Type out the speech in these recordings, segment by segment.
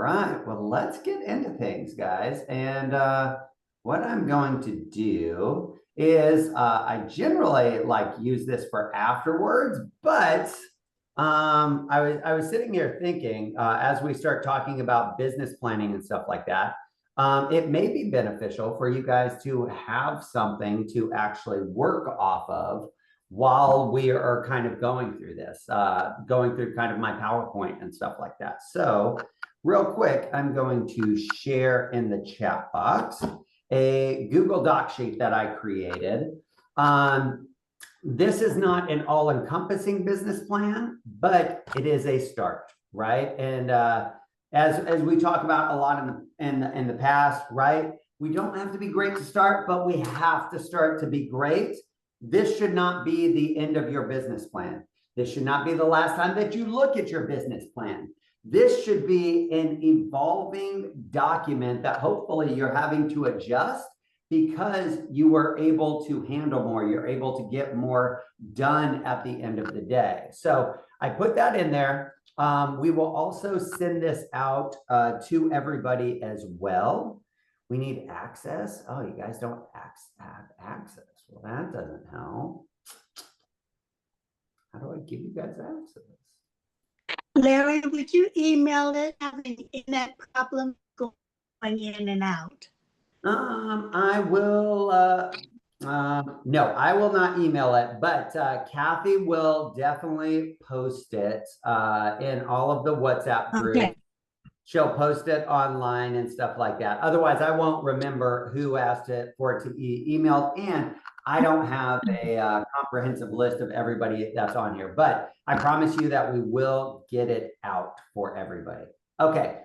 right, well, let's get into things, guys. And what I'm going to do is I generally like use this for afterwards, but I was sitting here thinking as we start talking about business planning and stuff like that, it may be beneficial for you guys to have something to actually work off of while we are kind of going through this, going through kind of my PowerPoint and stuff like that. So real quick, I'm going to share in the chat box a Google Doc sheet that I created. This is not an all-encompassing business plan, but it is a start, right? And as we talk about a lot in the past, right? We don't have to be great to start, but we have to start to be great. This should not be the end of your business plan. This should not be the last time that you look at your business plan. This should be an evolving document that hopefully you're having to adjust because you were able to handle more, you're able to get more done at the end of the day. So I put that in there. We will also send this out to everybody as well. We need access. Oh, you guys don't have access. Well, that doesn't help. How do I give you guys access? Larry, would you email it? Having internet problem going in and out. I will, no, I will not email it, but Kathy will definitely post it in all of the WhatsApp groups. Okay. She'll post it online and stuff like that. Otherwise, I won't remember who asked it for it to be emailed, and I don't have a comprehensive list of everybody that's on here, but I promise you that we will get it out for everybody. Okay.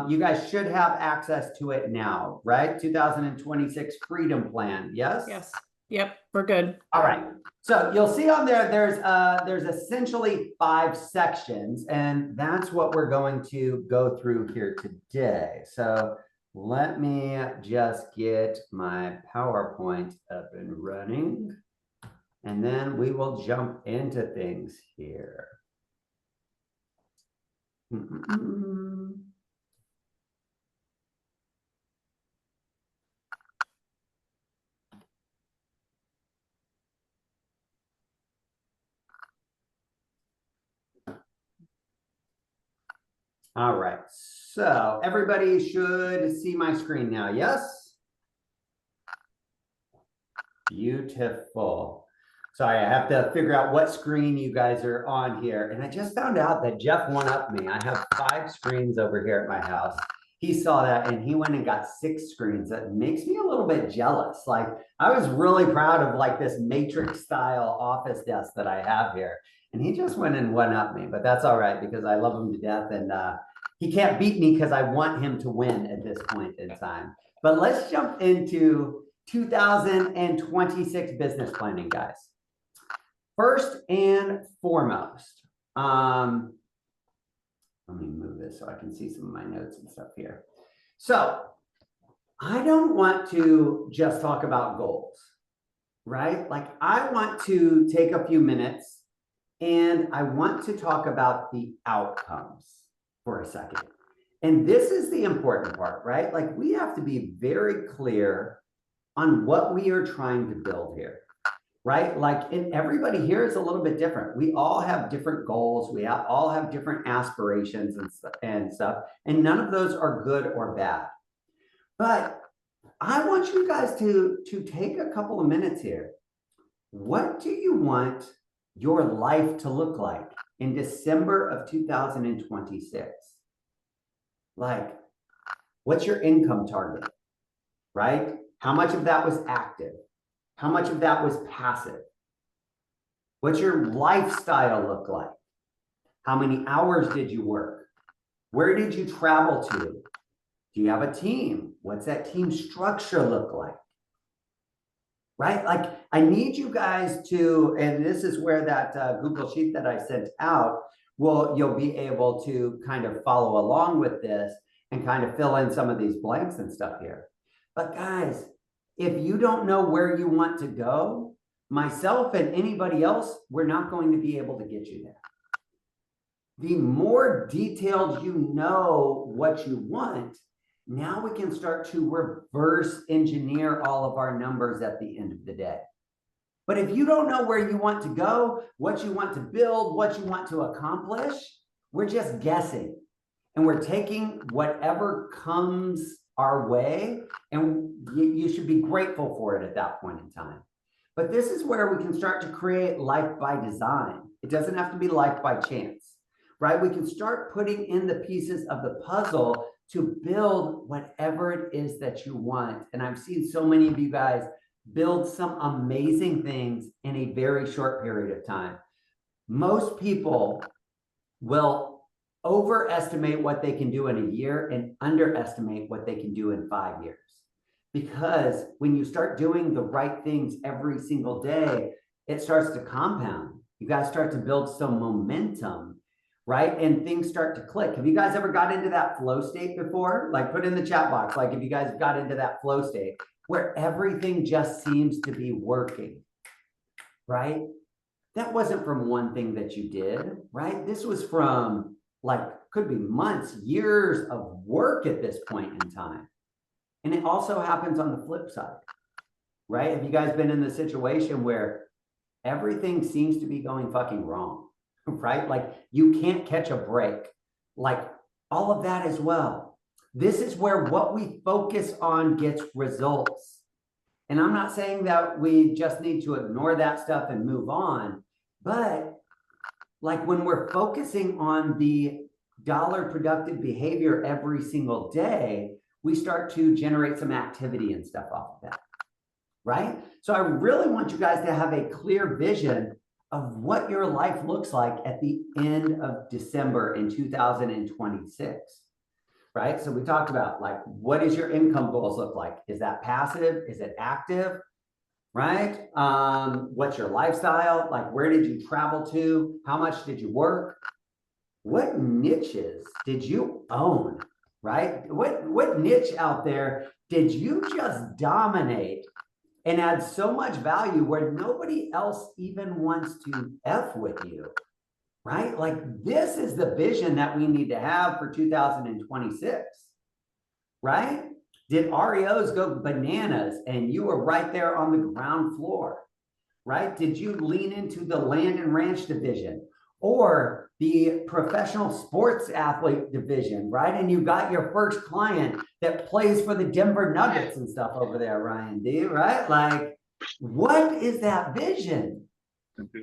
You guys should have access to it now, right? 2026 Freedom Plan, yes? Yes. Yep, we're good. All right. So you'll see on there, there's essentially 5 sections, and that's what we're going to go through here today. So let me just get my PowerPoint up and running, and then we will jump into things here. All right, so everybody should see my screen now, yes? Beautiful. Sorry, I have to figure out what screen you guys are on here. And I just found out that Jeff one-upped me. I have 5 screens over here at my house. He saw that and he went and got 6 screens. That makes me a little bit jealous. Like, I was really proud of like this matrix style office desk that I have here. And he just went and one-upped me, but that's all right because I love him to death, and he can't beat me because I want him to win at this point in time. But let's jump into 2026 business planning, guys. First and foremost, let me move this so I can see some of my notes and stuff here. So I don't want to just talk about goals, right? Like, I want to take a few minutes and I want to talk about the outcomes for a second. And this is the important part, right? Like, we have to be very clear on what we are trying to build here, right? Like, and everybody here is a little bit different. We all have different goals. We all have different aspirations and stuff, and none of those are good or bad. But I want you guys to take a couple of minutes here. What do you want your life to look like in December of 2026? Like, what's your income target, right? How much of that was active? How much of that was passive? What's your lifestyle look like? How many hours did you work? Where did you travel to? Do you have a team? What's that team structure look like? Right? Like, I need you guys to, and this is where that Google Sheet that I sent out, you'll be able to kind of follow along with this and kind of fill in some of these blanks and stuff here. But guys, if you don't know where you want to go, myself and anybody else, we're not going to be able to get you there. the more detailed you know what you want, now we can start to reverse engineer all of our numbers at the end of the day. But if you don't know where you want to go, what you want to build, what you want to accomplish, we're just guessing. And we're taking whatever comes our way, and you should be grateful for it at that point in time. But this is where we can start to create life by design. It doesn't have to be life by chance, right? We can start putting in the pieces of the puzzle to build whatever it is that you want. And I've seen so many of you guys build some amazing things in a very short period of time. Most people will overestimate what they can do in a year and underestimate what they can do in 5 years. Because when you start doing the right things every single day, it starts to compound. You guys start to build some momentum, right? And things start to click. Have you guys ever got into that flow state before? Like, put in the chat box, like if you guys got into that flow state where everything just seems to be working, right? That wasn't from one thing that you did, right? This was from, like, could be months, years of work at this point in time. And it also happens on the flip side, right? Have you guys been in the situation where everything seems to be going fucking wrong, right? Like, you can't catch a break, like all of that as well. This is where what we focus on gets results. And I'm not saying that we just need to ignore that stuff and move on, but like when we're focusing on the dollar productive behavior every single day, we start to generate some activity and stuff off of that, right? So I really want you guys to have a clear vision of what your life looks like at the end of December in 2026, right? So we talked about, like, what does your income goals look like? Is that passive? Is it active? Right? What's your lifestyle? Like, where did you travel to? How much did you work? What niches did you own? Right? What niche out there did you just dominate and add so much value where nobody else even wants to F with you? Right? Like, this is the vision that we need to have for 2026. Right? Did REOs go bananas and you were right there on the ground floor, right? Did you lean into the land and ranch division or the professional sports athlete division, right? And you got your first client that plays for the Denver Nuggets and stuff over there, Ryan D, right? Like, what is that vision?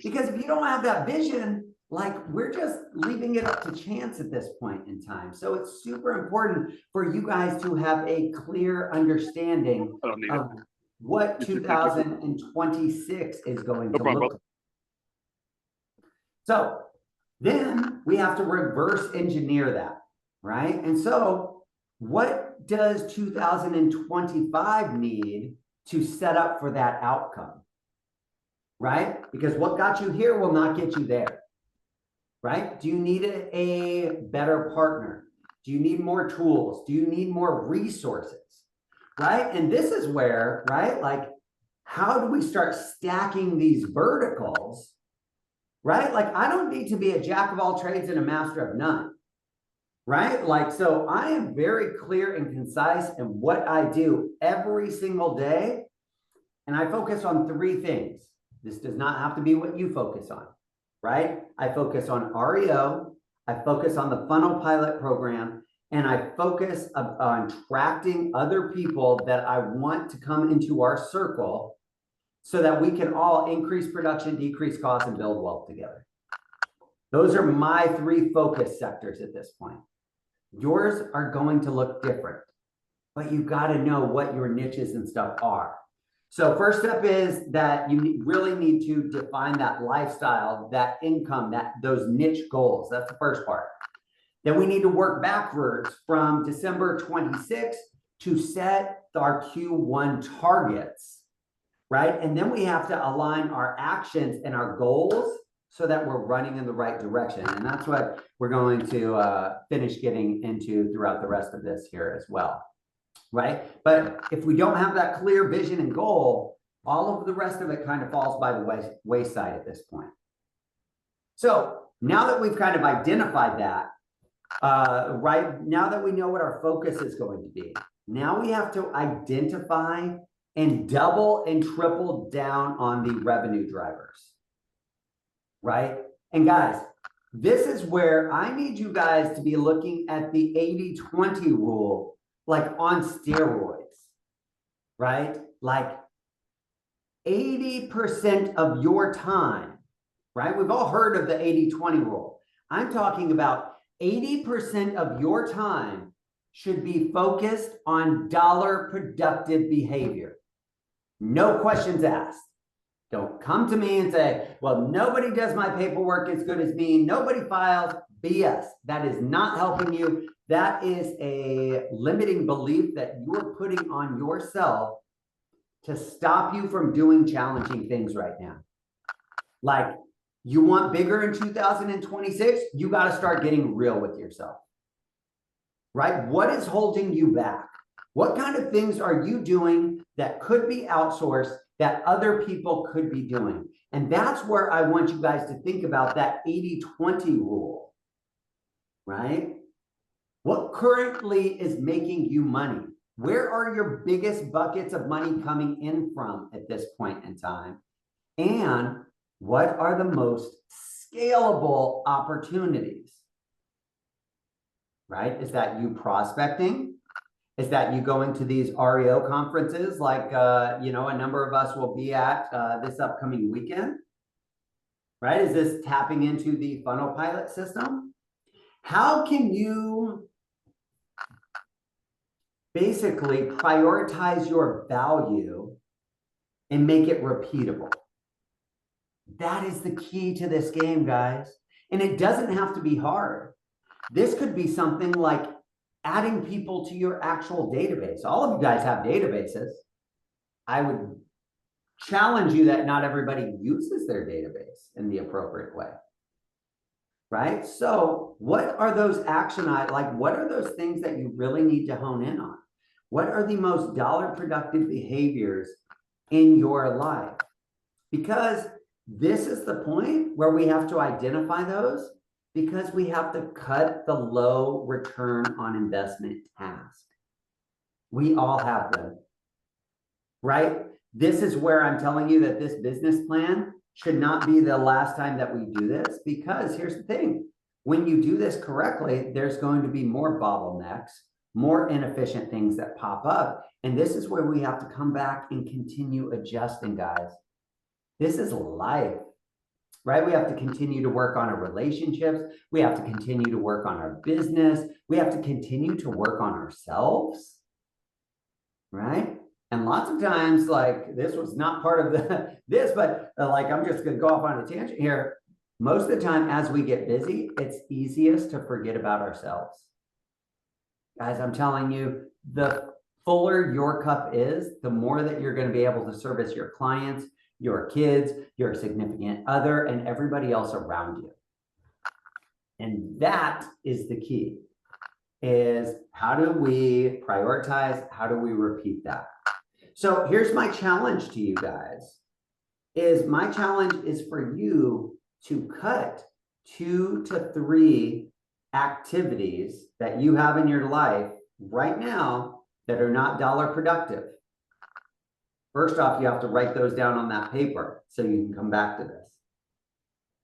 Because if you don't have that vision, like, we're just leaving it up to chance at this point in time. So it's super important for you guys to have a clear understanding of what 2026 is going to look like. So then we have to reverse engineer that, right? And so what does 2025 need to set up for that outcome, right? Because what got you here will not get you there. Right? Do you need a better partner? Do you need more tools? Do you need more resources? Right? And this is where, right? Like, how do we start stacking these verticals? Right? Like, I don't need to be a jack of all trades and a master of none. Right? Like, so I am very clear and concise in what I do every single day. And I focus on 3 things. This does not have to be what you focus on. Right? I focus on REO, I focus on the funnel pilot program, and I focus on attracting other people that I want to come into our circle so that we can all increase production, decrease costs, and build wealth together. Those are my 3 focus sectors at this point. Yours are going to look different, but you've got to know what your niches and stuff are. So first step is that you really need to define that lifestyle, that income, those niche goals. That's the first part. Then we need to work backwards from December 26th to set our Q1 targets, right? And then we have to align our actions and our goals so that we're running in the right direction. And that's what we're going to finish getting into throughout the rest of this here as well. Right? But if we don't have that clear vision and goal, all of the rest of it kind of falls by the wayside at this point. So Now that we've kind of identified that, right now that we know what our focus is going to be, now we have to identify and double and triple down on the revenue drivers, right? And guys, this is where I need you guys to be looking at the 80-20 rule, like on steroids, right? Like 80% of your time, right? We've all heard of the 80-20 rule. I'm talking about 80% of your time should be focused on dollar productive behavior. No questions asked. Don't come to me and say, well, nobody does my paperwork as good as me. Nobody files. BS. That is not helping you. That is a limiting belief that you are putting on yourself to stop you from doing challenging things right now. Like, you want bigger in 2026, you got to start getting real with yourself, right? What is holding you back? What kind of things are you doing that could be outsourced that other people could be doing? And that's where I want you guys to think about that 80-20 rule, right? What currently is making you money? Where are your biggest buckets of money coming in from at this point in time? And what are the most scalable opportunities? Right? Is that you prospecting? Is that you going to these REO conferences like, you know, a number of us will be at this upcoming weekend? Right? Is this tapping into the funnel pilot system? How can you basically prioritize your value and make it repeatable? That is the key to this game, guys. And it doesn't have to be hard. This could be something like adding people to your actual database. All of you guys have databases. I would challenge you that not everybody uses their database in the appropriate way. Right? So what are those action items? Like, what are those things that you really need to hone in on? What are the most dollar productive behaviors in your life? Because this is the point where we have to identify those, because we have to cut the low return on investment task. We all have them, right? This is where I'm telling you that this business plan should not be the last time that we do this, because here's the thing. When you do this correctly, there's going to be more bottlenecks, more inefficient things that pop up. And this is where we have to come back and continue adjusting, guys. This is life, right? We have to continue to work on our relationships. We have to continue to work on our business. We have to continue to work on ourselves, right? And lots of times, like, this was not part of this, but like, I'm just going to go off on a tangent here. Most of the time, as we get busy, it's easiest to forget about ourselves. Guys, I'm telling you, the fuller your cup is, the more that you're going to be able to service your clients, your kids, your significant other, and everybody else around you. And that is the key, is how do we prioritize? How do we repeat that? So here's my challenge to you guys, is my challenge is for you to cut 2 to 3 activities that you have in your life right now that are not dollar productive. First off, you have to write those down on that paper so you can come back to this,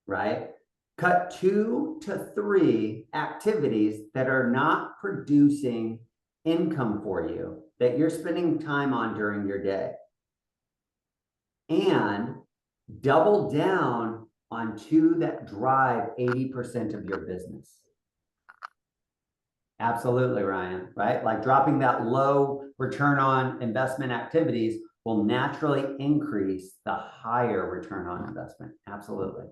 right? Cut 2 to 3 activities that are not producing income for you, that you're spending time on during your day. And double down on 2 that drive 80% of your business. Absolutely, Ryan, right? Like, dropping that low return on investment activities will naturally increase the higher return on investment. Absolutely.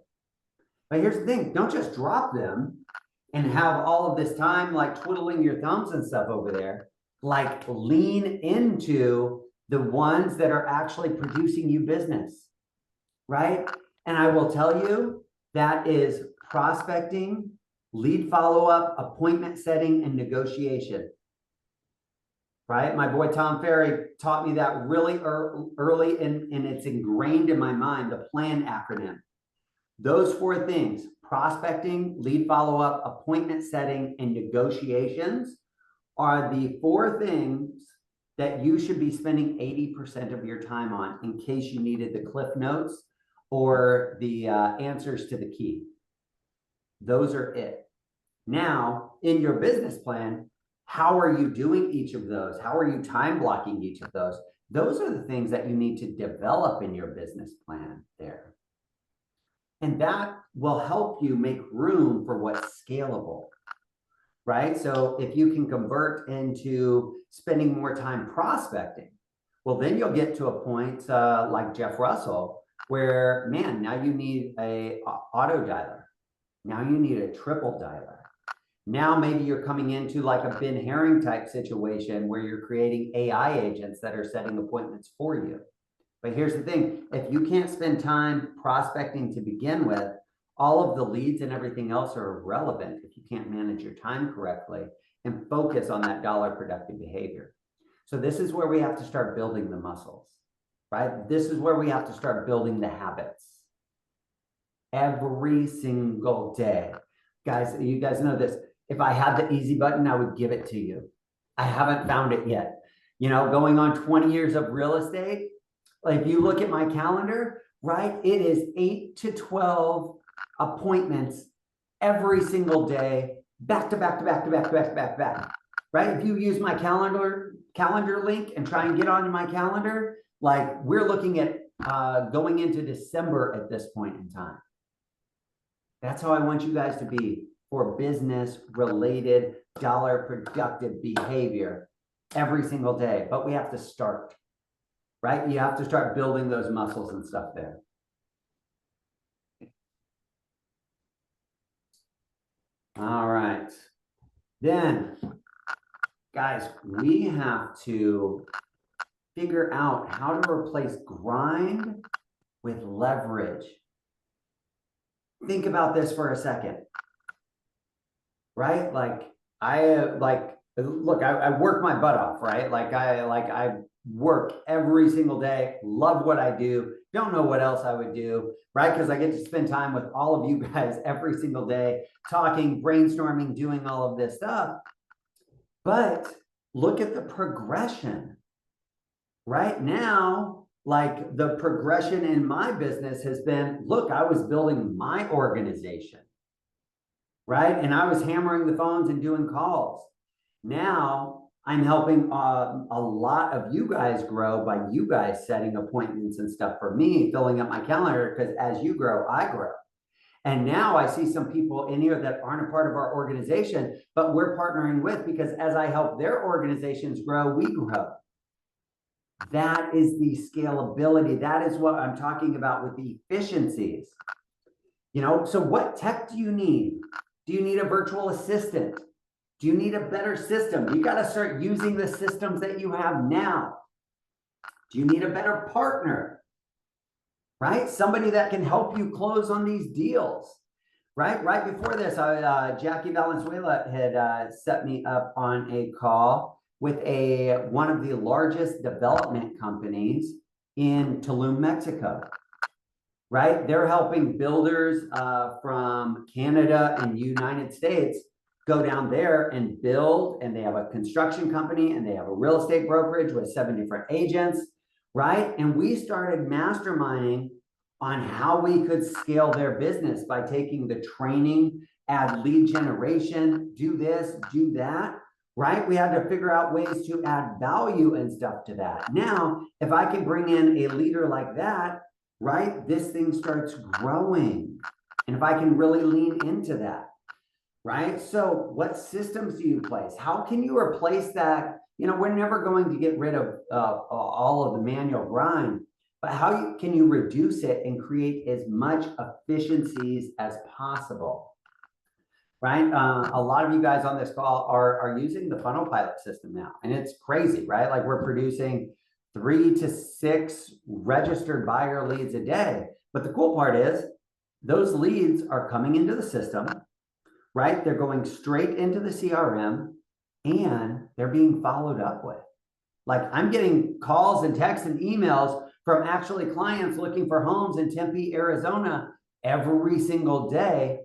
But here's the thing, don't just drop them and have all of this time like twiddling your thumbs and stuff over there. Like, lean into the ones that are actually producing you business, right? And I will tell you, that is prospecting, lead follow-up, appointment setting, and negotiation. Right? My boy Tom Ferry taught me that really early, and it's ingrained in my mind, the PLAN acronym. Those 4 things: prospecting, lead follow-up, appointment setting, and negotiations are the 4 things that you should be spending 80% of your time on in case you needed the cliff notes or the answers to the key. Those are it. Now, in your business plan, how are you doing each of those? How are you time blocking each of those? Those are the things that you need to develop in your business plan there. And that will help you make room for what's scalable, right? So if you can convert into spending more time prospecting, well, then you'll get to a point like Jeff Russell, where, man, now you need a auto dialer. Now you need a triple dialer. Now maybe you're coming into like a Ben Herring type situation where you're creating AI agents that are setting appointments for you. But here's the thing, if you can't spend time prospecting to begin with, all of the leads and everything else are irrelevant if you can't manage your time correctly and focus on that dollar productive behavior. So this is where we have to start building the muscles, right? This is where we have to start building the habits every single day. Guys, you guys know this. If I had the easy button, I would give it to you. I haven't found it yet. You know, going on 20 years of real estate, like if you look at my calendar, right, it is 8 to 12 appointments every single day, back to back to back to back to back to back to back, right? If you use my calendar link and try and get onto my calendar, like we're looking at going into December at this point in time. That's how I want you guys to be for business related dollar productive behavior every single day. But we have to start, right? You have to start building those muscles and stuff there. All right. Then, guys, we have to figure out how to replace grind with leverage. Think about this for a second, right? Like I work my butt off, right? I work every single day, love what I do, don't know what else I would do, right? Because I get to spend time with all of you guys every single day, talking, brainstorming, doing all of this stuff. But look at the progression. Right now, like the progression in my business has been, look, I was building my organization, right? And I was hammering the phones and doing calls. Now I'm helping a lot of you guys grow by you guys setting appointments and stuff for me, filling up my calendar, because as you grow, I grow. And now I see some people in here that aren't a part of our organization, but we're partnering with, because as I help their organizations grow, we grow. That is the scalability. That is what I'm talking about with the efficiencies. You know, so what tech do you need? Do you need a virtual assistant? Do you need a better system? You got to start using the systems that you have now. Do you need a better partner? Right? Somebody that can help you close on these deals. Right? Right before this, Jackie Valenzuela had set me up on a call with one of the largest development companies in Tulum, Mexico. Right? They're helping builders from Canada and United States go down there and build, and they have a construction company and they have a real estate brokerage with 7 different agents, right? And we started masterminding on how we could scale their business by taking the training, add lead generation, do this, do that, right? We had to figure out ways to add value and stuff to that. Now, if I can bring in a leader like that, right, this thing starts growing. And if I can really lean into that, right? So what systems do you place? How can you replace that? You know, we're never going to get rid of all of the manual grind, but how can you reduce it and create as much efficiencies as possible, right? A lot of you guys on this call are using the funnel pilot system now, and it's crazy, right? Like we're producing 3 to 6 registered buyer leads a day. But the cool part is those leads are coming into the system, right? They're going straight into the CRM and they're being followed up with. Like I'm getting calls and texts and emails from actually clients looking for homes in Tempe, Arizona every single day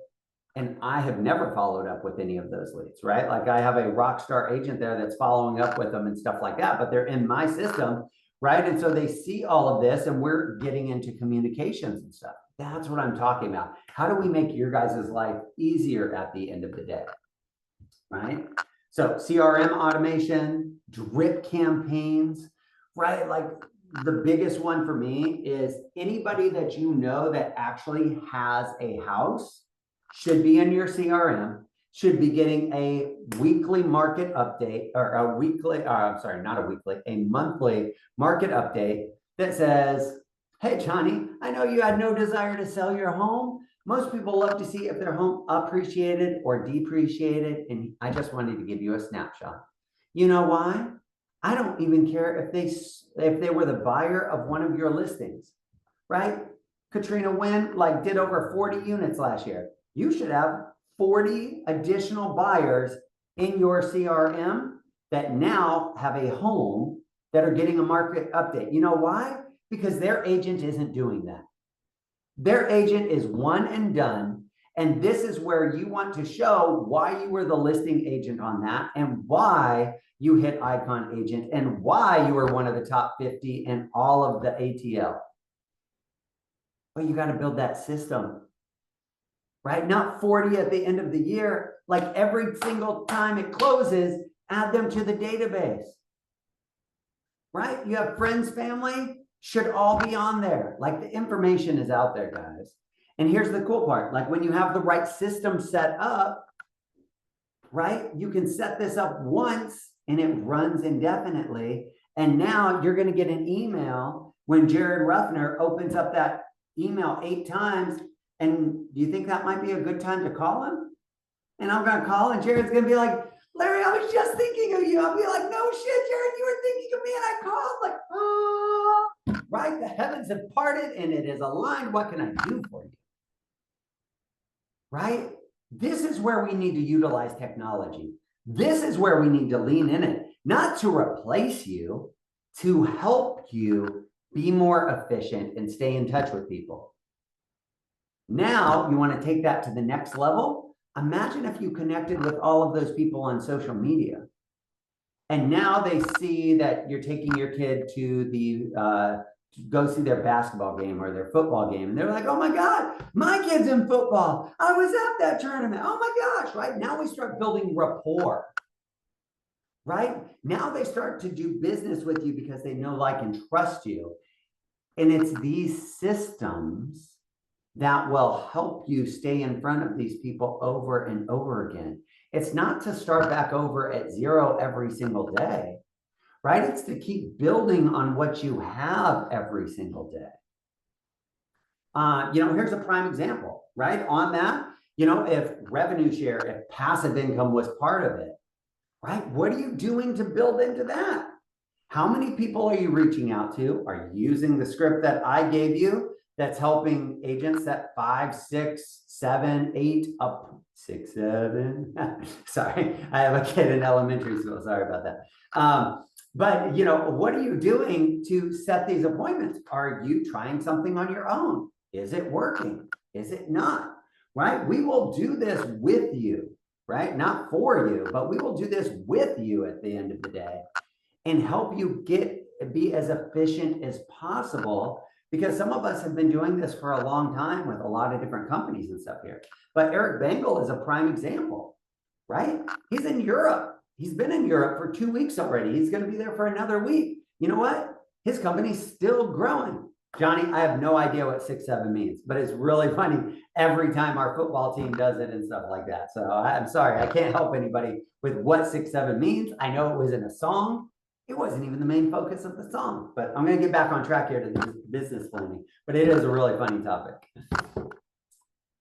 And I have never followed up with any of those leads, right? Like I have a rock star agent there that's following up with them and stuff like that, but they're in my system, right? And so they see all of this and we're getting into communications and stuff. That's what I'm talking about. How do we make your guys' life easier at the end of the day, right? So CRM automation, drip campaigns, right? Like the biggest one for me is anybody that you know that actually has a house should be in your CRM, should be getting a weekly market update or a weekly, I'm sorry, not a weekly, a monthly market update that says, hey, Johnny, I know you had no desire to sell your home. Most people love to see if their home appreciated or depreciated. And I just wanted to give you a snapshot. You know why? I don't even care if they were the buyer of one of your listings, right? Katrina Wynn did over 40 units last year. You should have 40 additional buyers in your CRM that now have a home that are getting a market update. You know why? Because their agent isn't doing that. Their agent is one and done. And this is where you want to show why you were the listing agent on that and why you hit Icon Agent and why you were one of the top 50 in all of the ATL. But you got to build that system, right? Not 40 at the end of the year. Like every single time it closes, add them to the database, right? You have friends, family, should all be on there. Like the information is out there, guys. And here's the cool part. Like when you have the right system set up, right? You can set this up once and it runs indefinitely. And now you're going to get an email when Jared Ruffner opens up that email 8 times. And do you think that might be a good time to call him? And I'm going to call and Jared's going to be like, Larry, I was just thinking of you. I'll be like, no shit, Jared, you were thinking of me. And I called like, oh, right? The heavens have parted and it is aligned. What can I do for you? Right? This is where we need to utilize technology. This is where we need to lean in it, not to replace you, to help you be more efficient and stay in touch with people. Now you want to take that to the next level. Imagine if you connected with all of those people on social media. And now they see that you're taking your kid to the go see their basketball game or their football game. And they're like, oh my God, my kid's in football. I was at that tournament. Oh my gosh, right? Now we start building rapport, right? Now they start to do business with you because they know, like, and trust you. And it's these systems that will help you stay in front of these people over and over again. It's not to start back over at 0 every single day, right? It's to keep building on what you have every single day. Here's a prime example, right? On that, if revenue share, if passive income was part of it, right? What are you doing to build into that? How many people are you reaching out to? Are you using the script that I gave you that's helping agents at 5, 6, 7, 8, up 6, 7? Sorry, I have a kid in elementary school. Sorry about that. But what are you doing to set these appointments? Are you trying something on your own? Is it working? Is it not? Right? We will do this with you, right? Not for you, but we will do this with you at the end of the day and help you be as efficient as possible, because some of us have been doing this for a long time with a lot of different companies and stuff here. But Eric Bengal is a prime example, right? He's in Europe. He's been in Europe for 2 weeks already. He's going to be there for another week. You know what? His company's still growing. Johnny, I have no idea what 6-7 means, but it's really funny every time our football team does it and stuff like that. So I'm sorry, I can't help anybody with what 6-7 means. I know it was in a song. It wasn't even the main focus of the song, but I'm going to get back on track here to the business planning, but it is a really funny topic.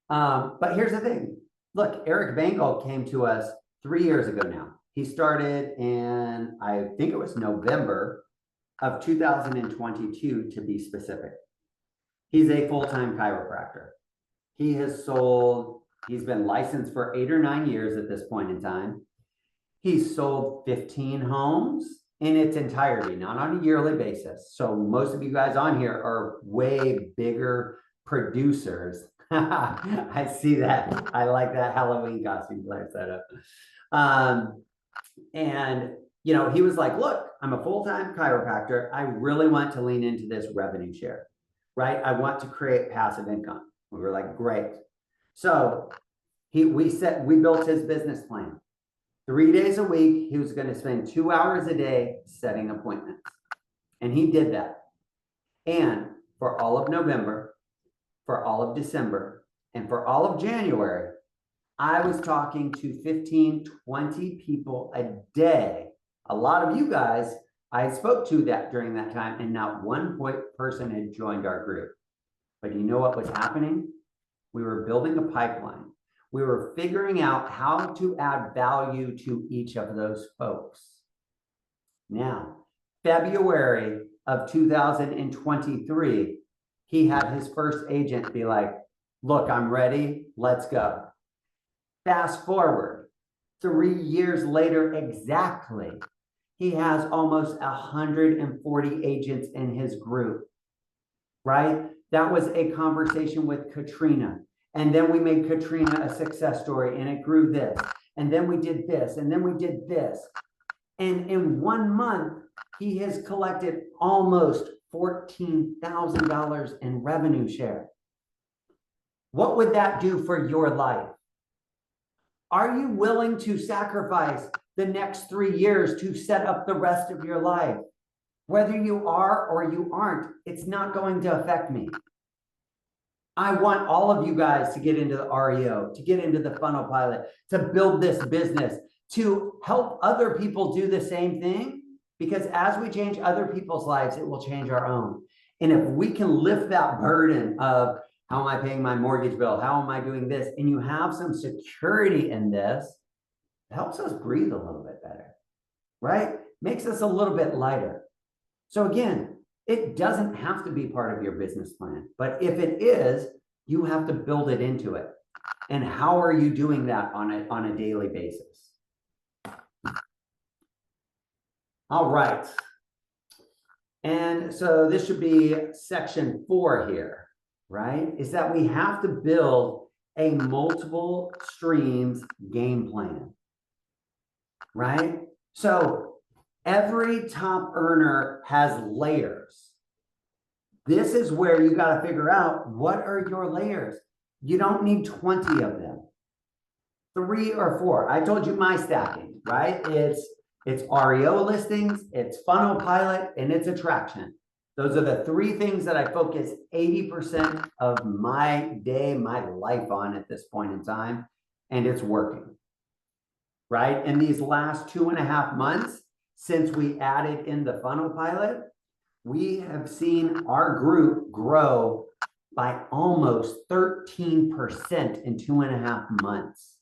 But here's the thing. Look, Eric Bengal came to us 3 years ago now. He started in, I think it was November of 2022 to be specific. He's a full-time chiropractor. He's been licensed for 8 or 9 years at this point in time. He's sold 15 homes in its entirety, not on a yearly basis. So most of you guys on here are way bigger producers I see that. I like that Halloween costume player setup. And you know, he was like, look, I'm a full-time chiropractor. I really want to lean into this revenue share, right? I want to create passive income. We were like, great. So we built his business plan. 3 days a week, he was going to spend 2 hours a day setting appointments. And he did that. And for all of November, for all of December, and for all of January, I was talking to 15, 20 people a day. A lot of you guys I spoke to that during that time, and not one person had joined our group. But you know what was happening? We were building a pipeline. We were figuring out how to add value to each of those folks. Now, February of 2023, he had his first agent be like, look, I'm ready, let's go. Fast forward, 3 years later exactly, he has almost 140 agents in his group, right? That was a conversation with Katrina. And then we made Katrina a success story and it grew this. And then we did this, and then we did this. And in 1 month, he has collected almost $14,000 in revenue share. What would that do for your life? Are you willing to sacrifice the next 3 years to set up the rest of your life? Whether you are or you aren't, it's not going to affect me. I want all of you guys to get into the REO, to get into the funnel pilot, to build this business, to help other people do the same thing. Because as we change other people's lives, it will change our own. And if we can lift that burden of how am I paying my mortgage bill? How am I doing this? And you have some security in this, it helps us breathe a little bit better, right? Makes us a little bit lighter. So again, it doesn't have to be part of your business plan, but if it is, you have to build it into it. And how are you doing that on a daily basis? All right. And so this should be section 4 here, right? Is that we have to build a multiple streams game plan, right? So every top earner has layers. This is where you got to figure out what are your layers. You don't need 20 of them. 3 or 4. I told you my stacking, right? It's REO listings, it's funnel pilot, and it's attraction. Those are the 3 things that I focus 80% of my day, my life on at this point in time, and it's working, right? In these last 2.5 months, since we added in the funnel pilot, we have seen our group grow by almost 13% in 2.5 months.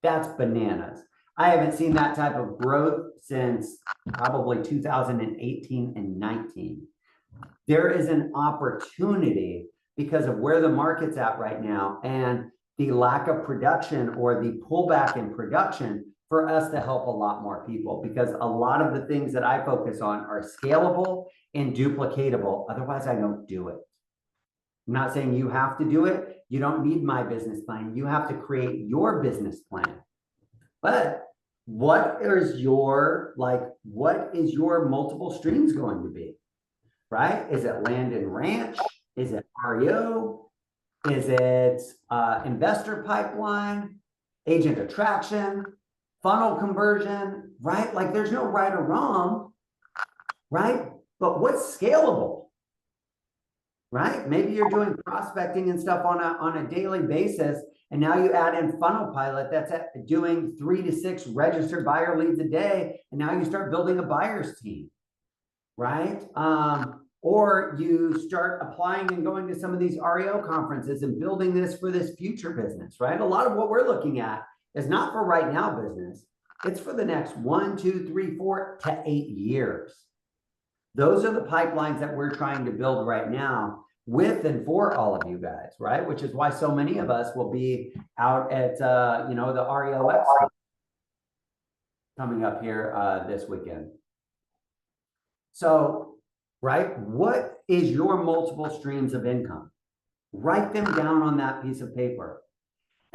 That's bananas. I haven't seen that type of growth since probably 2018 and 19. There is an opportunity because of where the market's at right now and the lack of production or the pullback in production for us to help a lot more people, because a lot of the things that I focus on are scalable and duplicatable. Otherwise, I don't do it. I'm not saying you have to do it. You don't need my business plan. You have to create your business plan. But what is your multiple streams going to be, right? Is it land and ranch? Is it REO? Is it investor pipeline, agent attraction, funnel conversion, right? Like there's no right or wrong, right? But what's scalable, right? Maybe you're doing prospecting and stuff on a daily basis, and now you add in funnel pilot that's doing 3 to 6 registered buyer leads a day, and now you start building a buyer's team, right? Or you start applying and going to some of these REO conferences and building this for this future business, right? A lot of what we're looking at is not for right now business. It's for the next 1, 2, 3, 4 to 8 years. Those are the pipelines that we're trying to build right now with and for all of you guys, right? Which is why so many of us will be out at, the REO Expo coming up here this weekend. So, right, what is your multiple streams of income? Write them down on that piece of paper.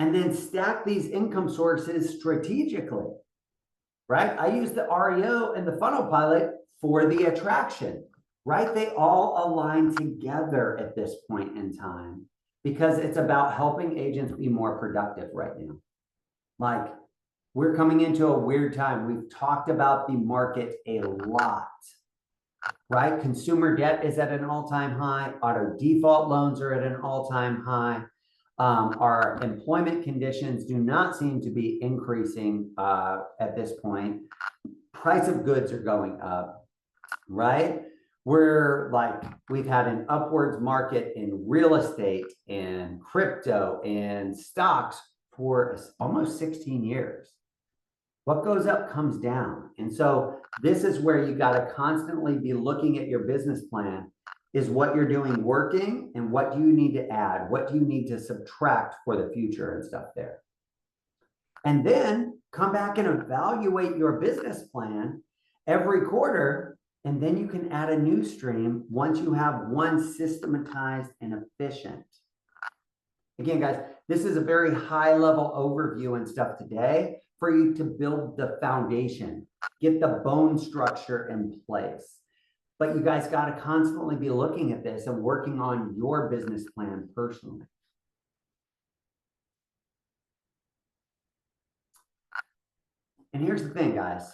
And then stack these income sources strategically, right? I use the REO and the funnel pilot for the attraction, right? They all align together at this point in time because it's about helping agents be more productive right now. Like, we're coming into a weird time. We've talked about the market a lot, right? Consumer debt is at an all-time high. Auto default loans are at an all-time high. Our employment conditions do not seem to be increasing at this point. Price of goods are going up, right? We've had an upwards market in real estate and crypto and stocks for almost 16 years. What goes up comes down. And so this is where you got to constantly be looking at your business plan. Is what you're doing working, and what do you need to add? What do you need to subtract for the future and stuff there? And then come back and evaluate your business plan every quarter, and then you can add a new stream once you have one systematized and efficient. Again, guys, this is a very high level overview and stuff today for you to build the foundation, get the bone structure in place. But you guys got to constantly be looking at this and working on your business plan personally. And here's the thing, guys.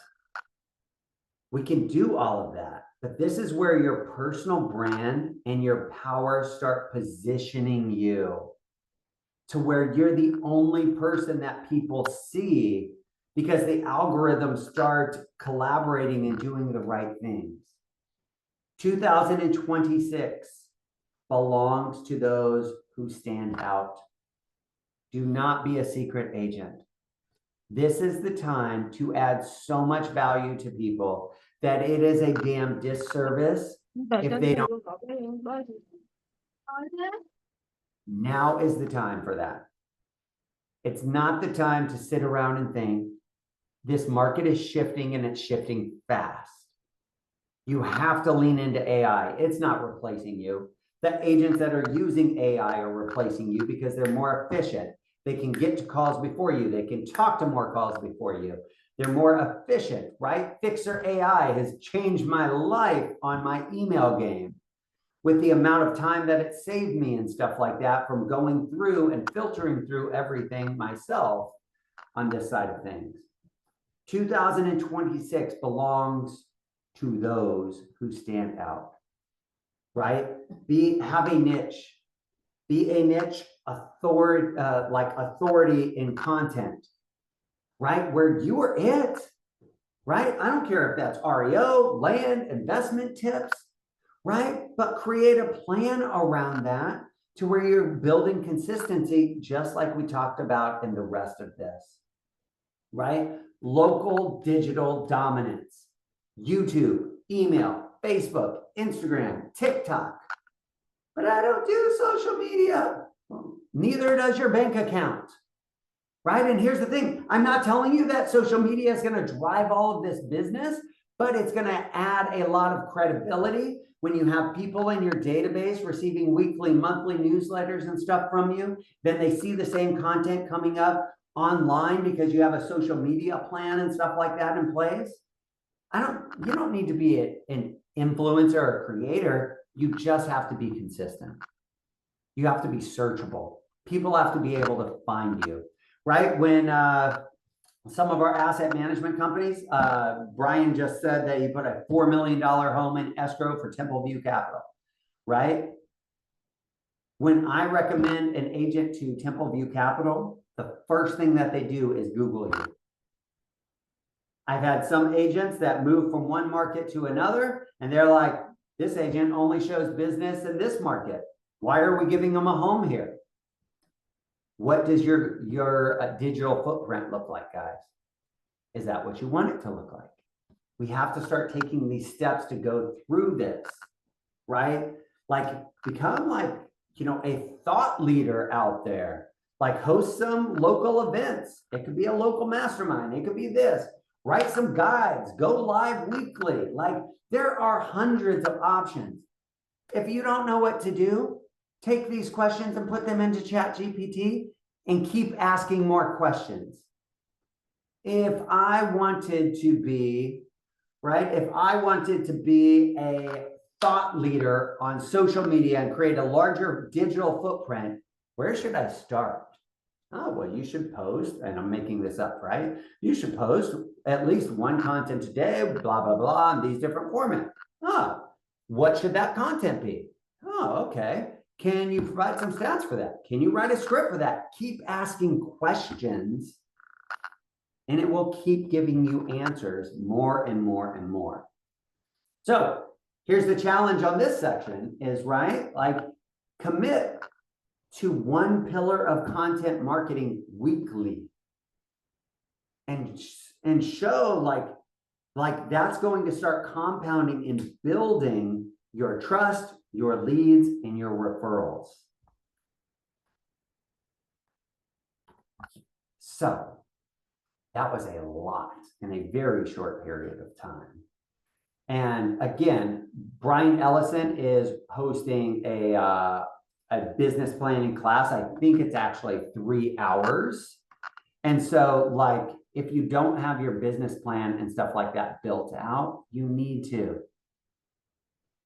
We can do all of that, but this is where your personal brand and your power start positioning you to where you're the only person that people see because the algorithms start collaborating and doing the right things. 2026 belongs to those who stand out. Do not be a secret agent. This is the time to add so much value to people that it is a damn disservice if they don't. Now is the time for that. It's not the time to sit around and think. This market is shifting, and it's shifting fast. You have to lean into AI. It's not replacing you. The agents that are using AI are replacing you because they're more efficient. They can get to calls before you. They can talk to more calls before you. They're more efficient, right? Fixer AI has changed my life on my email game with the amount of time that it saved me and stuff like that from going through and filtering through everything myself on this side of things. 2026 belongs to those who stand out, right? Have a niche. Be a niche authority in content, right? Where you are it, right? I don't care if that's REO, land, investment tips, right? But create a plan around that to where you're building consistency, just like we talked about in the rest of this, right? Local digital dominance, YouTube, email, Facebook, Instagram, TikTok. But I don't do social media. Well, neither does your bank account, right? And here's the thing. I'm not telling you that social media is going to drive all of this business, but it's going to add a lot of credibility when you have people in your database receiving weekly, monthly newsletters and stuff from you. Then they see the same content coming up online because you have a social media plan and stuff like that in place. You don't need to be an influencer or a creator. You just have to be consistent. You have to be searchable. People have to be able to find you, right? When some of our asset management companies, Brian just said that you put a $4 million home in escrow for Templeview Capital, right? When I recommend an agent to Templeview Capital, the first thing that they do is Google you. I've had some agents that move from one market to another, and they're like, this agent only shows business in this market. Why are we giving them a home here? What does your digital footprint look like, guys? Is that what you want it to look like? We have to start taking these steps to go through this, right? Like, become like, a thought leader out there. Like, host some local events. It could be a local mastermind. It could be this. Write some guides. Go live weekly. Like, there are hundreds of options. If you don't know what to do, take these questions and put them into ChatGPT and keep asking more questions. If I wanted to be, right, if I wanted to be a thought leader on social media and create a larger digital footprint, where should I start? Oh, well, you should post, and I'm making this up, right? You should post at least one content today, blah, blah, blah, in these different formats. Oh, what should that content be? Oh, okay. Can you provide some stats for that? Can you write a script for that? Keep asking questions, and it will keep giving you answers more and more and more. So here's the challenge on this section is, right, like commit to one pillar of content marketing weekly and show like that's going to start compounding and building your trust, your leads, and your referrals. So that was a lot in a very short period of time. And again, Brian Ellison is hosting a business planning class. I think it's actually 3 hours. And so like, if you don't have your business plan and stuff like that built out, you need to.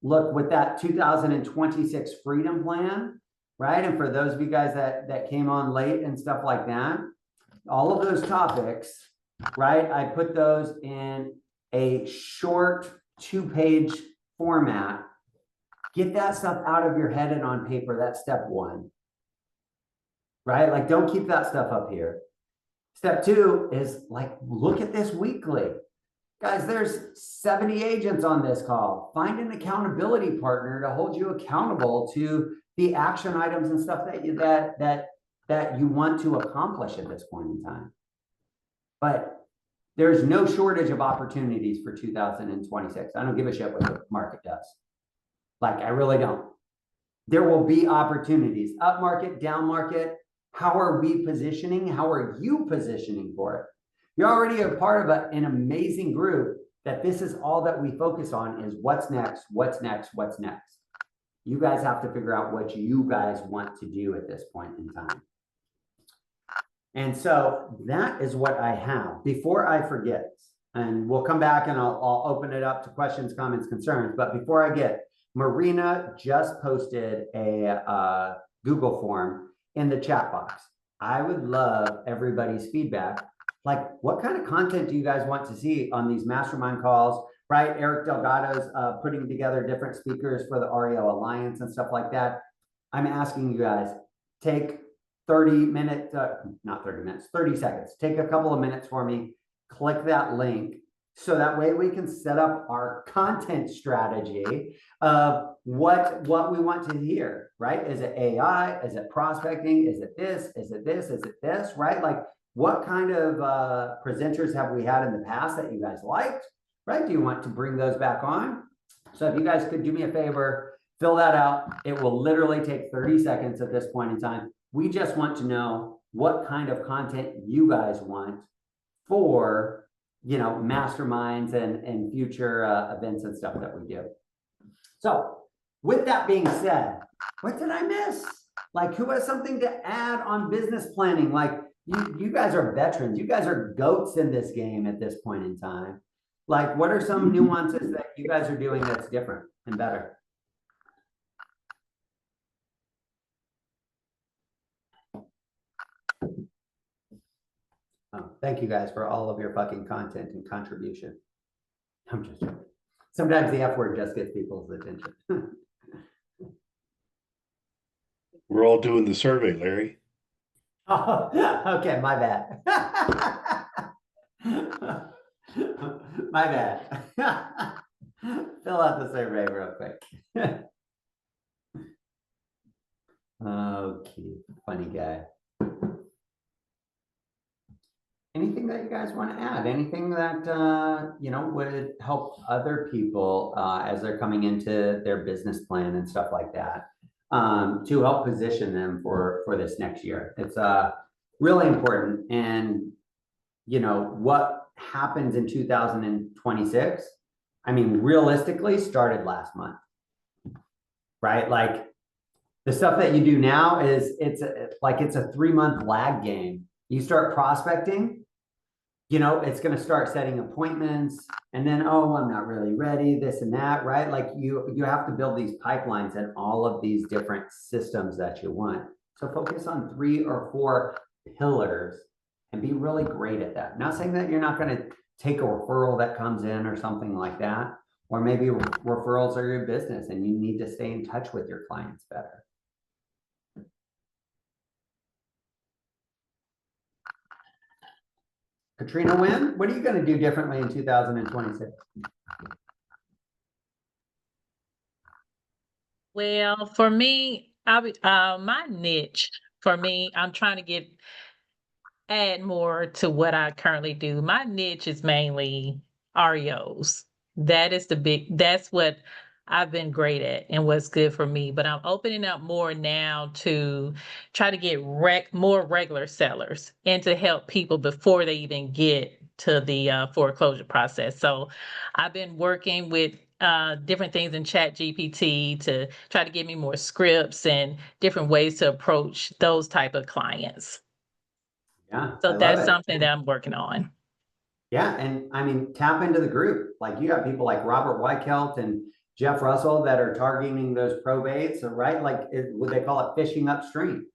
Look, with that 2026 Freedom Plan, right? And for those of you guys that came on late and stuff like that, all of those topics, right? I put those in a short 2-page format. Get that stuff out of your head and on paper. That's step 1, right? Like, don't keep that stuff up here. Step 2 is like, look at this weekly. Guys, there's 70 agents on this call. Find an accountability partner to hold you accountable to the action items and stuff that you want to accomplish at this point in time. But there's no shortage of opportunities for 2026. I don't give a shit what the market does. Like, I really don't. There will be opportunities, up market, down market. How are we positioning? How are you positioning for it? You're already a part of an amazing group that this is all that we focus on is what's next, what's next, what's next. You guys have to figure out what you guys want to do at this point in time. And so that is what I have. Before I forget, and we'll come back and I'll open it up to questions, comments, concerns. But before I get, Marina just posted a Google form in the chat box. I would love everybody's feedback. Like, what kind of content do you guys want to see on these mastermind calls, right? Eric Delgado's putting together different speakers for the REO Alliance and stuff like that. I'm asking you guys, take 30 minutes, not 30 minutes, 30 seconds. Take a couple of minutes for me, click that link, so that way we can set up our content strategy of what we want to hear, right? Is it AI? Is it prospecting? Is it this? Is it this? Is it this, right? Like, what kind of presenters have we had in the past that you guys liked, right? Do you want to bring those back on? So if you guys could do me a favor, fill that out. It will literally take 30 seconds at this point in time. We just want to know what kind of content you guys want for, you know, masterminds and future events and stuff that we do. So with that being said, what did I miss? Like, who has something to add on business planning? Like, you guys are veterans. You guys are goats in this game at this point in time. Like, what are some nuances that you guys are doing that's different and better? Oh, thank you guys for all of your fucking content and contribution. I'm just joking. Sometimes the F word just gets people's attention. We're all doing the survey, Larry. Oh, okay, my bad. My bad. Fill out the survey real quick. Okay, funny guy. Anything that you guys want to add? Anything that you know, would help other people as they're coming into their business plan and stuff like that, to help position them for this next year? It's really important. And you know, what happens in 2026, I mean, realistically started last month, right? Like, The stuff that you do now is it's a 3-month lag game. You start prospecting, it's going to start setting appointments, and then, oh, I'm not really ready, this and that, right? Like you have to build these pipelines and all of these different systems that you want. So focus on 3 or 4 pillars and be really great at that. Not saying that you're not going to take a referral that comes in or something like that, or maybe referrals are your business and you need to stay in touch with your clients better. Katrina Wynn, what are you going to do differently in 2026? Well, for me, my niche for me, I'm trying to add more to what I currently do. My niche is mainly REOs. That's what I've been great at and what's good for me. But I'm opening up more now to try to get more regular sellers and to help people before they even get to the foreclosure process. So I've been working with different things in Chat GPT to try to give me more scripts and different ways to approach those type of clients. Yeah, I So love that's it. something that I'm working on. Yeah, and I mean, tap into the group. Like you got people like Robert Weichelt and Jeff Russell that are targeting those probates, right? Like what they call it, fishing upstream,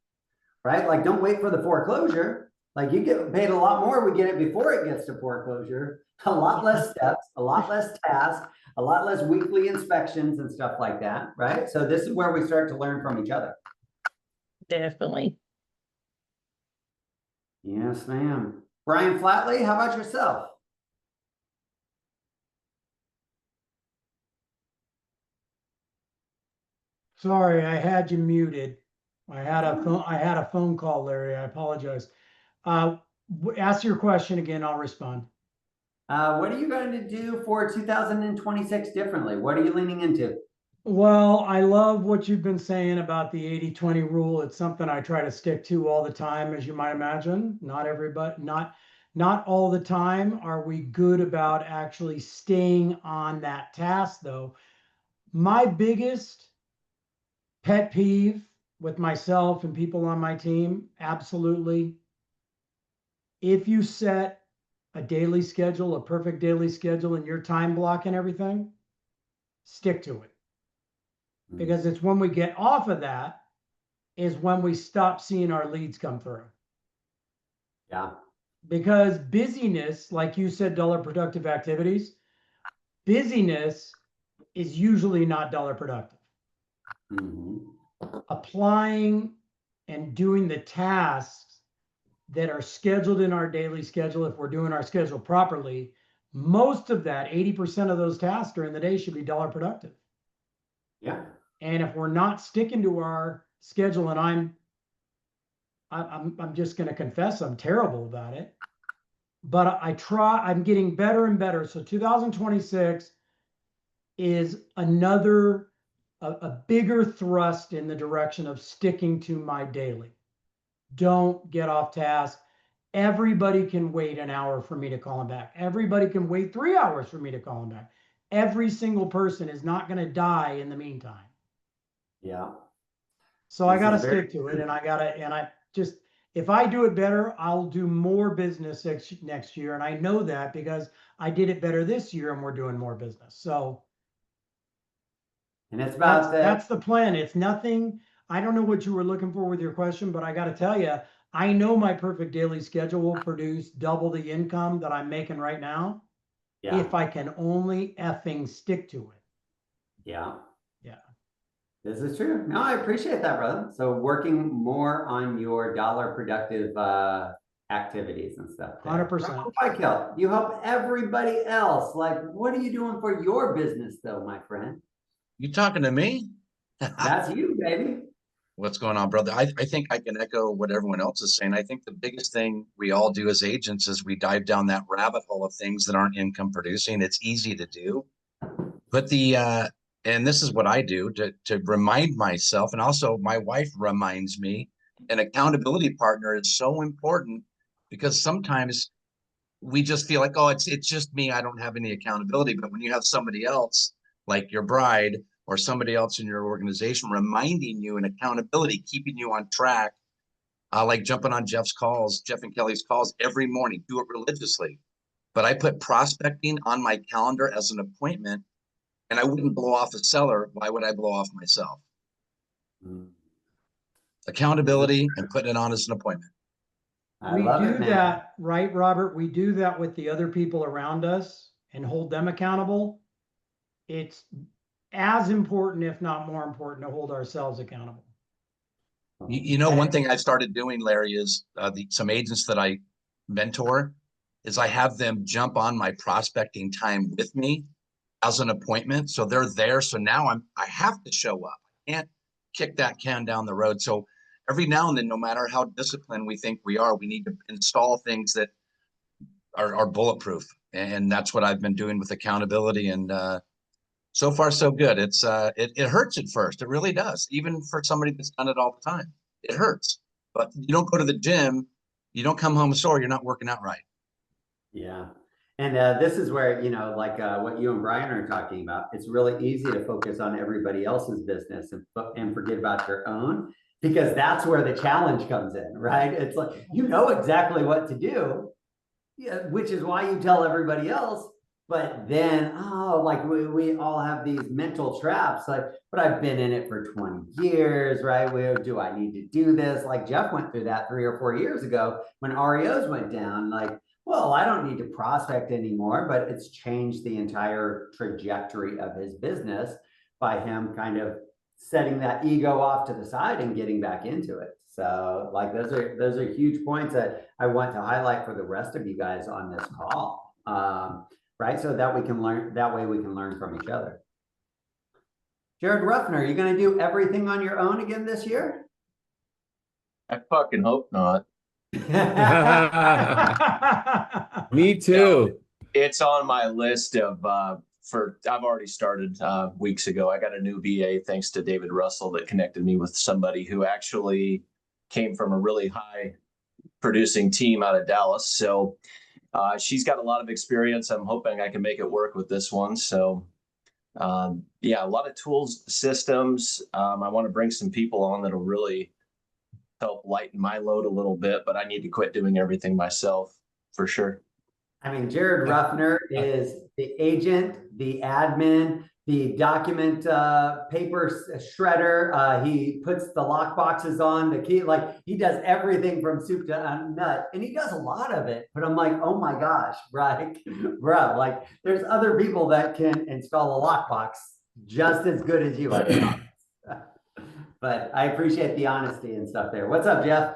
right? Like don't wait for the foreclosure. Like you get paid a lot more. We get it before it gets to foreclosure. A lot less steps, a lot less tasks, a lot less weekly inspections and stuff like that, right? So this is where we start to learn from each other. Definitely. Yes, ma'am. Brian Flatley, how about yourself? Sorry, I had you muted. I had a phone call, Larry. I apologize. Ask your question again. I'll respond. What are you going to do for 2026 differently? What are you leaning into? Well, I love what you've been saying about the 80-20 rule. It's something I try to stick to all the time, as you might imagine. Not everybody, not all the time are we good about actually staying on that task, though. My biggest pet peeve with myself and people on my team, absolutely. If you set a daily schedule, a perfect daily schedule, and your time block and everything, stick to it. Because it's when we get off of that is when we stop seeing our leads come through. Yeah. Because busyness, like you said, dollar productive activities, busyness is usually not dollar productive. Applying and doing the tasks that are scheduled in our daily schedule, if we're doing our schedule properly, most of that, 80% of those tasks during the day should be dollar productive. Yeah. And if we're not sticking to our schedule, and I'm just going to confess I'm terrible about it, but I'm getting better and better. So 2026 is a bigger thrust in the direction of sticking to my daily. Don't get off task. Everybody can wait an hour for me to call them back. Everybody can wait 3 hours for me to call them back. Every single person is not going to die in the meantime. Yeah. So I got to stick to it, if I do it better, I'll do more business next year. And I know that because I did it better this year and we're doing more business. So and it's about that's the plan. It's nothing. I don't know what you were looking for with your question, but I got to tell you, I know my perfect daily schedule will produce double the income that I'm making right now. Yeah. If I can only effing stick to it. Yeah. Yeah. This is true. No, I appreciate that, brother. So working more on your dollar productive activities and stuff. 100%. Michael, you help everybody else. Like, what are you doing for your business, though, my friend? You talking to me? That's you, baby. What's going on, brother? I think I can echo what everyone else is saying. I think the biggest thing we all do as agents is we dive down that rabbit hole of things that aren't income producing. It's easy to do. But and this is what I do to remind myself, and also my wife reminds me, an accountability partner is so important because sometimes we just feel like, oh, it's just me. I don't have any accountability. But when you have somebody else, like your bride, or somebody else in your organization reminding you and accountability, keeping you on track. Like jumping on Jeff and Kelly's calls every morning, do it religiously. But I put prospecting on my calendar as an appointment, and I wouldn't blow off a seller. Why would I blow off myself? Accountability and putting it on as an appointment. I We love do it, man. that, right, Robert? We do that with the other people around us and hold them accountable. It's as important, if not more important, to hold ourselves accountable. You know, one thing I've started doing, Larry, is some agents that I mentor is I have them jump on my prospecting time with me as an appointment. So they're there. So now I have to show up. I can't kick that can down the road. So every now and then, no matter how disciplined we think we are, we need to install things that are bulletproof. And that's what I've been doing with accountability. And so far, so good. It hurts at first. It really does. Even for somebody that's done it all the time, it hurts. But you don't go to the gym, you don't come home sore, you're not working out right. Yeah. And this is where, like what you and Brian are talking about, it's really easy to focus on everybody else's business and forget about your own, because that's where the challenge comes in, right? It's like, you know exactly what to do, yeah, which is why you tell everybody else. But then, like we all have these mental traps, like, but I've been in it for 20 years, right? Do I need to do this? Like Jeff went through that 3 or 4 years ago when REOs went down, like, well, I don't need to prospect anymore, but it's changed the entire trajectory of his business by him kind of setting that ego off to the side and getting back into it. So like those are huge points that I want to highlight for the rest of you guys on this call. Right? So that we can learn, that way we can learn from each other. Jared Ruffner, are you going to do everything on your own again this year? I fucking hope not. Me too. It's on my list of I've already started weeks ago. I got a new VA thanks to David Russell that connected me with somebody who actually came from a really high producing team out of Dallas. So she's got a lot of experience. I'm hoping I can make it work with this one. So yeah, a lot of tools, systems. I want to bring some people on that'll really help lighten my load a little bit, but I need to quit doing everything myself for sure. I mean, Jared Ruffner is the agent, the admin, the document paper shredder. He puts the lock boxes on the key. Like he does everything from soup to nut, and he does a lot of it. But I'm like, oh my gosh, right, bro? Like, there's other people that can install a lockbox just as good as you. But I appreciate the honesty and stuff there. What's up, Jeff?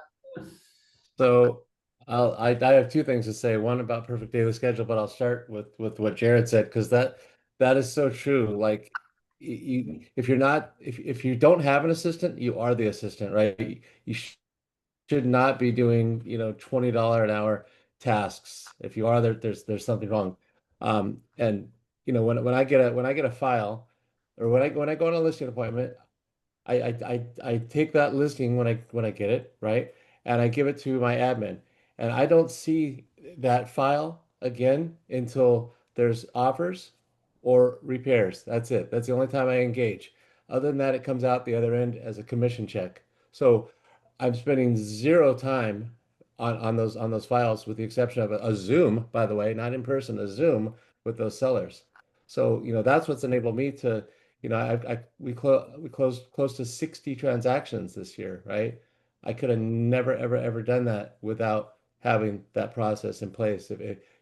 So I have two things to say. One about perfect daily schedule, but I'll start with what Jared said, because that is so true. Like if you don't have an assistant, you are the assistant, right? You should not be doing $20 an hour tasks. If you are, there's something wrong. And when I get a file, or when I go on a listing appointment, I take that listing when I get it, right? And I give it to my admin. And I don't see that file again until there's offers or repairs. That's it. That's the only time I engage. Other than that, it comes out the other end as a commission check. So I'm spending zero time on those files, with the exception of a Zoom, by the way, not in person, a Zoom with those sellers. So that's what's enabled me to, we closed close to 60 transactions this year, right? I could have never ever done that without having that process in place.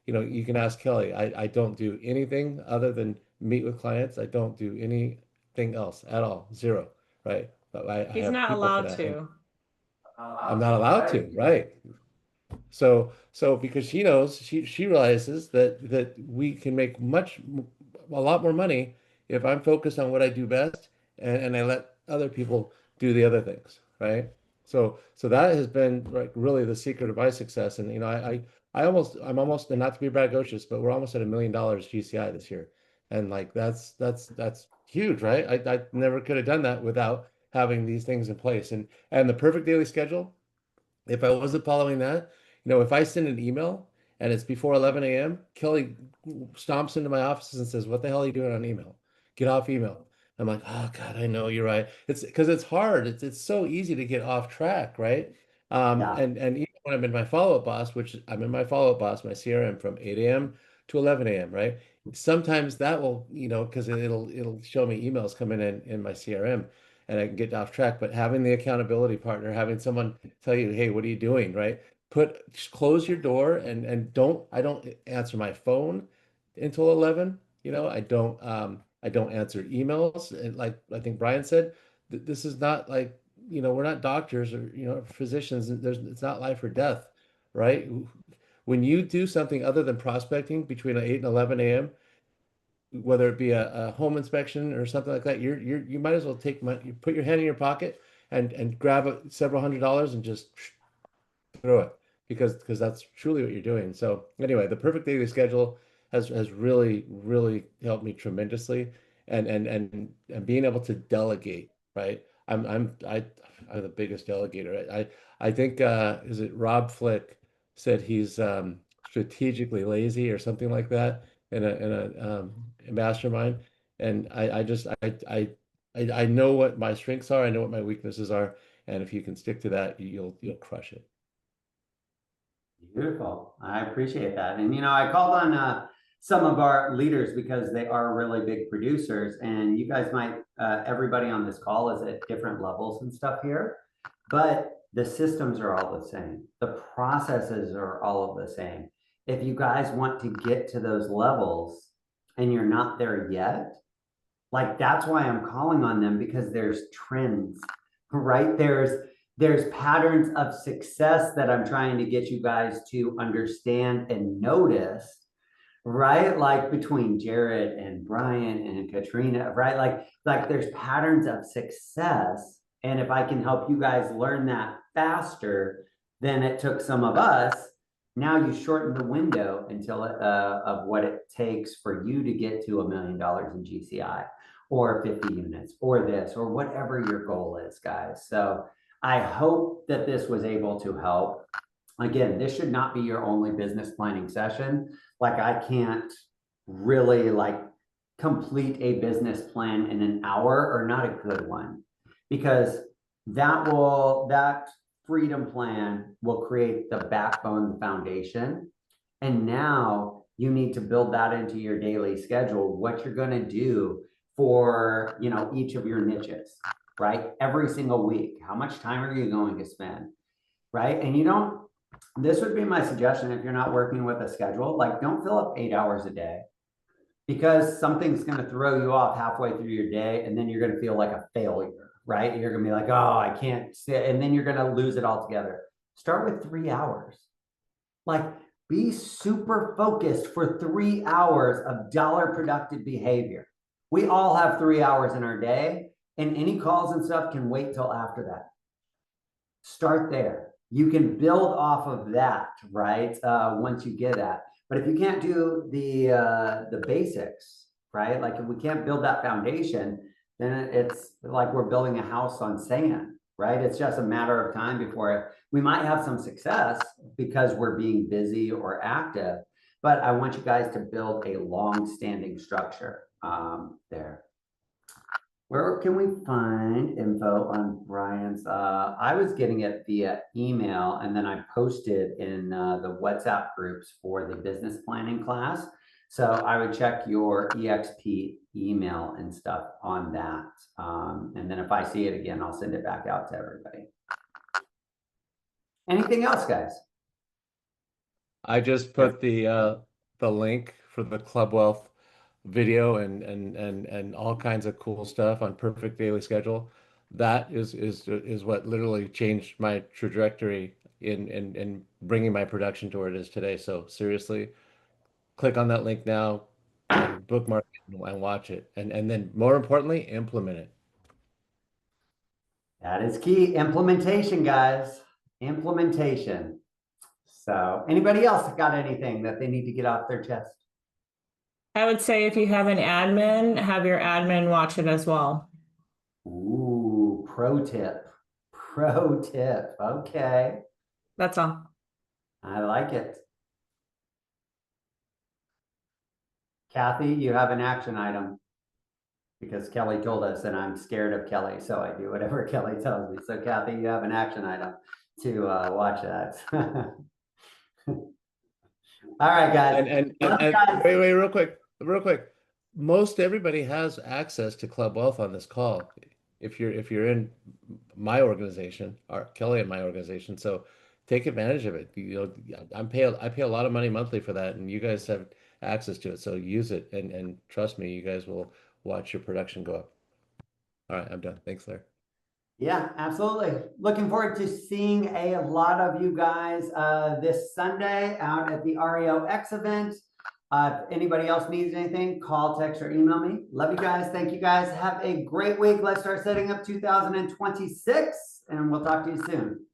You can ask Kelly. I don't do anything other than meet with clients. I don't do anything else at all. Zero, right? But I He's have not people for allowed that. to. I'm not allowed to, right? So because she knows, she realizes that we can make a lot more money if I'm focused on what I do best, and I let other people do the other things, right? So that has been like really the secret of my success. And I'm almost, and not to be braggadocious, but we're almost at $1 million GCI this year, and like that's huge, right? I never could have done that without having these things in place, and the perfect daily schedule. If I wasn't following that, if I send an email and it's before 11 a.m., Kelly stomps into my office and says, "What the hell are you doing on email? Get off email." I'm like, oh God, I know you're right. It's because it's hard. It's so easy to get off track, right? Yeah. And even when I'm in my follow-up boss, which I'm in my follow-up boss, my CRM from 8 a.m. to 11 a.m., right? Sometimes that will, because it'll show me emails coming in my CRM and I can get off track. But having the accountability partner, having someone tell you, hey, what are you doing, right? Just close your door and I don't answer my phone until 11. I don't answer emails. And like I think Brian said, this is not like, we're not doctors or, physicians. It's not life or death, right? When you do something other than prospecting between 8 and 11 a.m., whether it be a home inspection or something like that, you might as well take money, you put your hand in your pocket and grab several $100s and just through it because that's truly what you're doing. So anyway, the perfect daily schedule has really helped me tremendously, and being able to delegate, right? I'm the biggest delegator. I think is it Rob Flick said he's strategically lazy or something like that in a mastermind, and I know what my strengths are, I know what my weaknesses are, and if you can stick to that, you'll crush it. Beautiful. I appreciate that. And I called on some of our leaders because they are really big producers, and you guys might everybody on this call is at different levels and stuff here, but the systems are all the same. The processes are all of the same. If you guys want to get to those levels and you're not there yet, like that's why I'm calling on them, because there's trends, right? There's patterns of success that I'm trying to get you guys to understand and notice, right? Like between Jared and Brian and Katrina, right? Like there's patterns of success. And if I can help you guys learn that faster than it took some of us, now you shorten the window until of what it takes for you to get to $1 million in GCI or 50 units or this or whatever your goal is, guys. So I hope that this was able to help. Again, this should not be your only business planning session. Like I can't really complete a business plan in an hour, or not a good one, because that freedom plan will create the backbone, the foundation. And now you need to build that into your daily schedule, what you're going to do for, each of your niches, right? Every single week. How much time are you going to spend, right? And this would be my suggestion if you're not working with a schedule, don't fill up 8 hours a day, because something's going to throw you off halfway through your day, and then you're going to feel like a failure, right? You're going to be like, oh, I can't sit, and then you're going to lose it altogether. Start with 3 hours. Be super focused for 3 hours of dollar productive behavior. We all have 3 hours in our day, and any calls and stuff can wait till after that. Start there. You can build off of that, right? Once you get that. But if you can't do the basics, right? Like if we can't build that foundation, then it's like we're building a house on sand, right? It's just a matter of time before we might have some success because we're being busy or active. But I want you guys to build a long-standing structure there. Where can we find info on Brian's? I was getting it via email, and then I posted in the WhatsApp groups for the business planning class. So I would check your EXP email and stuff on that. And then if I see it again, I'll send it back out to everybody. Anything else, guys? I just put the link for the Club Wealth video and all kinds of cool stuff on Perfect Daily Schedule. That is what literally changed my trajectory in bringing my production to where it is today. So seriously, click on that link now and bookmark it and watch it. And then more importantly, implement it. That is key. Implementation, guys. Implementation. So anybody else got anything that they need to get off their chest? I would say if you have an admin, have your admin watch it as well. Ooh, pro tip. Pro tip. Okay. That's all. I like it. Kathy, you have an action item. because Kelly told us, and I'm scared of Kelly, so I do whatever Kelly tells me. So Kathy, you have an action item to watch that. All right, guys. Love you guys. Wait, real quick. Most everybody has access to Club Wealth on this call. If you're in my organization, or Kelly and my organization, so take advantage of it. You know, I pay a lot of money monthly for that, and you guys have access to it. So use it, and trust me, you guys will watch your production go up. All right, I'm done. Thanks, Larry. Yeah, absolutely. Looking forward to seeing a lot of you guys this Sunday out at the REO X event. If anybody else needs anything, call, text, or email me. Love you guys. Thank you guys. Have a great week. Let's start setting up 2026, and we'll talk to you soon.